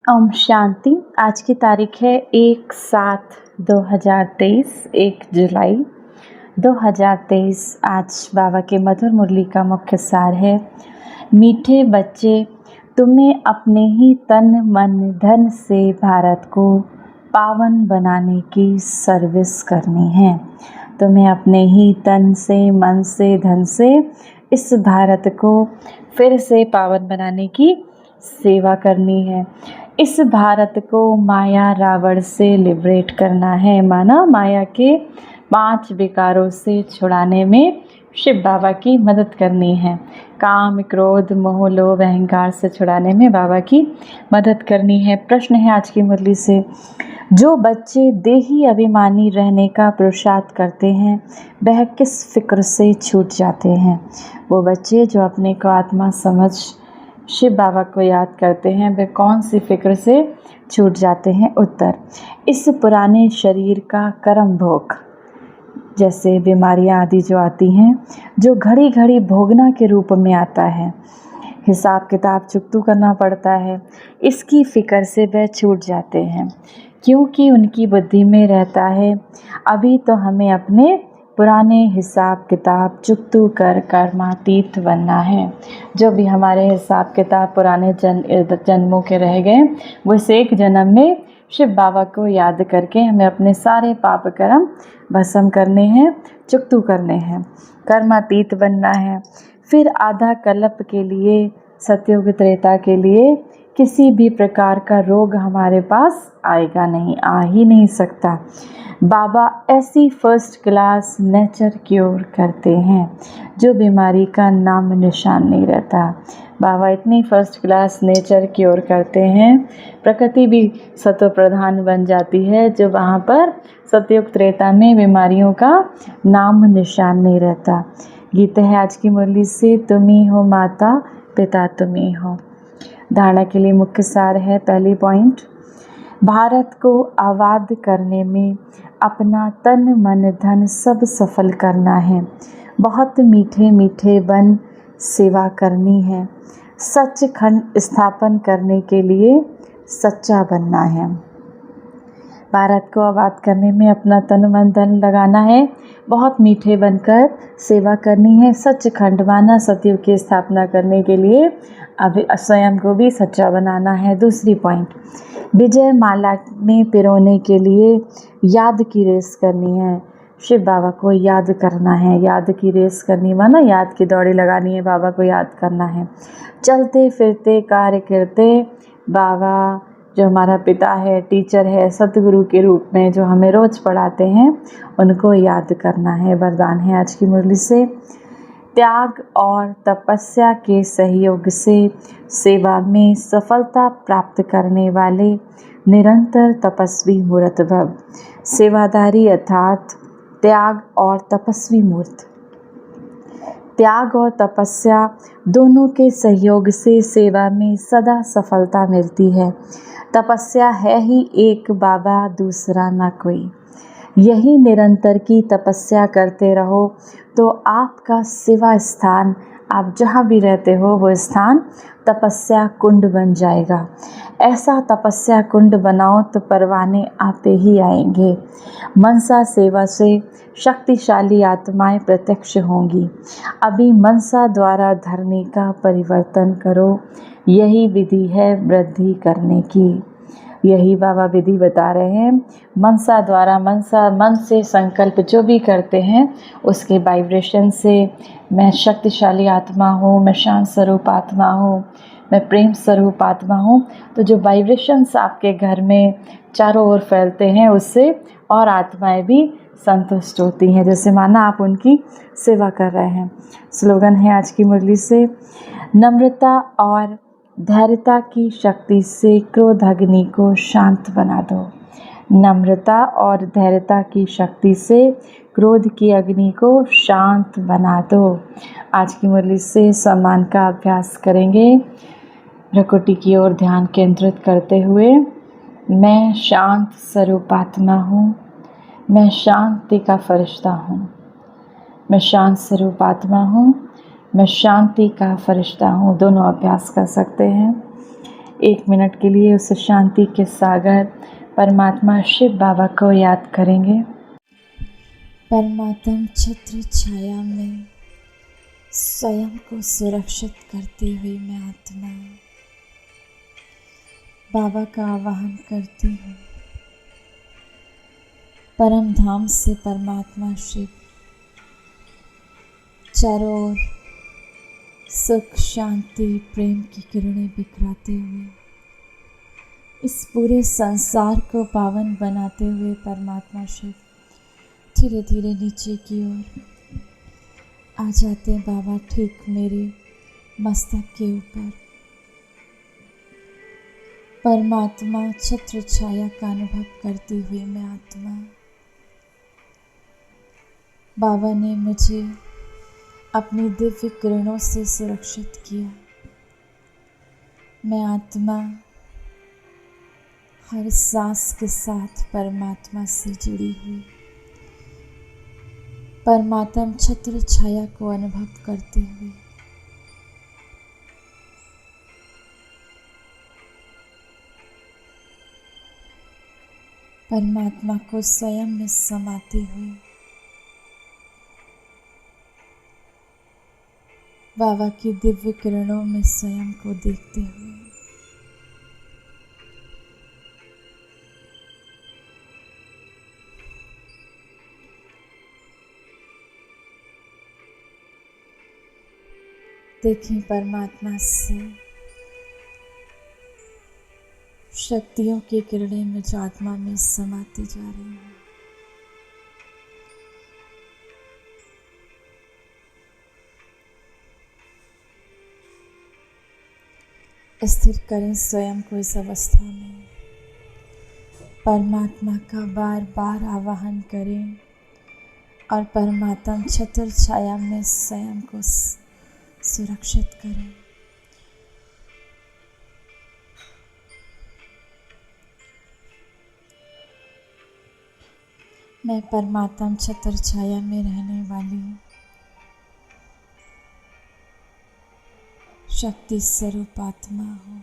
ओम शांति। आज की तारीख है 1/7/2023, 1 जुलाई 2023। आज बाबा के मधुर मुरली का मुख्य सार है, मीठे बच्चे, तुम्हें अपने ही तन मन धन से भारत को पावन बनाने की सर्विस करनी है। तुम्हें अपने ही तन से, मन से, धन से इस भारत को फिर से पावन बनाने की सेवा करनी है। इस भारत को माया रावण से लिबरेट करना है, माना माया के 5 विकारों से छुड़ाने में शिव बाबा की मदद करनी है। काम, क्रोध, मोह, लोभ, अहंकार से छुड़ाने में बाबा की मदद करनी है। प्रश्न है आज की मुरली से, जो बच्चे देही अभिमानी रहने का पुरुषार्थ करते हैं वह किस फिक्र से छूट जाते हैं? वो बच्चे जो अपने को आत्मा समझ शिव बाबा को याद करते हैं वे कौन सी फिक्र से छूट जाते हैं? उत्तर, इस पुराने शरीर का कर्म भोग, जैसे बीमारियां आदि जो आती हैं, जो घड़ी घड़ी भोगना के रूप में आता है, हिसाब किताब चुकतू करना पड़ता है, इसकी फिक्र से वह छूट जाते हैं, क्योंकि उनकी बुद्धि में रहता है अभी तो हमें अपने पुराने हिसाब किताब चुकतू कर कर्मातीत बनना है। जो भी हमारे हिसाब किताब पुराने जन्मों के रह गए, वो इस एक जन्म में शिव बाबा को याद करके हमें अपने सारे पाप कर्म भस्म करने हैं, चुकतू करने हैं, कर्मातीत बनना है। फिर आधा कल्प के लिए, सतयुग त्रेता के लिए किसी भी प्रकार का रोग हमारे पास आएगा नहीं, आ ही नहीं सकता। बाबा ऐसी फर्स्ट क्लास नेचर क्योर करते हैं जो बीमारी का नाम निशान नहीं रहता। बाबा इतनी फर्स्ट क्लास नेचर क्योर करते हैं, प्रकृति भी सत्व प्रधान बन जाती है, जो वहाँ पर सतयुग त्रेता में बीमारियों का नाम निशान नहीं रहता। गीत है आज की मुरली से, तुम ही हो माता पिता तुम ही हो। धारणा के लिए मुख्य सार है, पहली पॉइंट, भारत को आबाद करने में अपना तन मन धन सब सफल करना है। बहुत मीठे मीठे बन सेवा करनी है। सचखंड स्थापन करने के लिए सच्चा बनना है। भारत को आबाद करने में अपना तन मन धन लगाना है, बहुत मीठे बनकर सेवा करनी है। सचखंड माना सतयुग की स्थापना करने के लिए अभी स्वयं को भी सच्चा बनाना है। दूसरी पॉइंट, विजय माला में पिरोने के लिए याद की रेस करनी है। शिव बाबा को याद करना है, याद की रेस करनी माना याद की दौड़ी लगानी है, बाबा को याद करना है। चलते फिरते कार्य करते बाबा जो हमारा पिता है, टीचर है, सतगुरु के रूप में जो हमें रोज़ पढ़ाते हैं, उनको याद करना है। वरदान है आज की मुरली से, त्याग और तपस्या के सहयोग से सेवा में सफलता प्राप्त करने वाले निरंतर तपस्वी मूर्त भव। सेवादारी अर्थात त्याग और तपस्वी मूर्त। त्याग और तपस्या दोनों के सहयोग से सेवा में सदा सफलता मिलती है। तपस्या है ही एक बाबा, दूसरा ना कोई। यही निरंतर की तपस्या करते रहो तो आपका सेवा स्थान, आप जहाँ भी रहते हो वो स्थान तपस्या कुंड बन जाएगा। ऐसा तपस्या कुंड बनाओ तो परवाने आते ही आएंगे। मनसा सेवा से शक्तिशाली आत्माएं प्रत्यक्ष होंगी। अभी मनसा द्वारा धरने का परिवर्तन करो, यही विधि है वृद्धि करने की। यही बाबा विधि बता रहे हैं। मनसा द्वारा, मनसा मन से संकल्प जो भी करते हैं उसके वाइब्रेशन से, मैं शक्तिशाली आत्मा हूँ, मैं शांत स्वरूप आत्मा हूँ, मैं प्रेम स्वरूप आत्मा हूँ, तो जो वाइब्रेशंस आपके घर में चारों ओर फैलते हैं उससे और आत्माएं भी संतुष्ट होती हैं, जैसे माना आप उनकी सेवा कर रहे हैं। स्लोगन है आज की मुरली से, नम्रता और धैर्यता की शक्ति से क्रोध अग्नि को शांत बना दो। नम्रता और धैर्यता की शक्ति से क्रोध की अग्नि को शांत बना दो। आज की मुरली से सम्मान का अभ्यास करेंगे, प्रकृति की ओर ध्यान केंद्रित करते हुए। मैं शांत स्वरूप आत्मा हूँ, मैं शांति का फरिश्ता हूँ। मैं शांत स्वरूप आत्मा हूँ, मैं शांति का फरिश्ता हूँ। दोनों अभ्यास कर सकते हैं। 1 मिनट के लिए उस शांति के सागर परमात्मा शिव बाबा को याद करेंगे। परमात्म छत्र छाया में स्वयं को सुरक्षित करती हुई मैं आत्मा बाबा का आवाहन करती हूँ। परम धाम से परमात्मा शिव चारों ओर सुख शांति प्रेम की किरणें बिखराते हुए इस पूरे संसार को पावन बनाते हुए परमात्मा शिव धीरे धीरे नीचे की ओर आ जाते हैं बाबा, ठीक मेरे मस्तक के ऊपर। परमात्मा छत्र छाया का अनुभव करती हुई मैं आत्मा बाबा ने मुझे अपनी दिव्य किरणों से सुरक्षित किया। मैं आत्मा हर सांस के साथ परमात्मा से जुड़ी हुई परमात्म छत्र छाया को अनुभव करते हुए परमात्मा को स्वयं में समाती हुई बाबा की दिव्य किरणों में स्वयं को देखते हुए देखें परमात्मा से शक्तियों की किरणें मुझ आत्मा में समाती जा रही हैं। स्थिर करें स्वयं को इस अवस्था में। परमात्मा का बार बार आवाहन करें और परमात्मा छत्र छाया में स्वयं को सुरक्षित करें। मैं परमात्मा छत्र छाया में रहने वाली शक्ति स्वरूप आत्मा हूँ।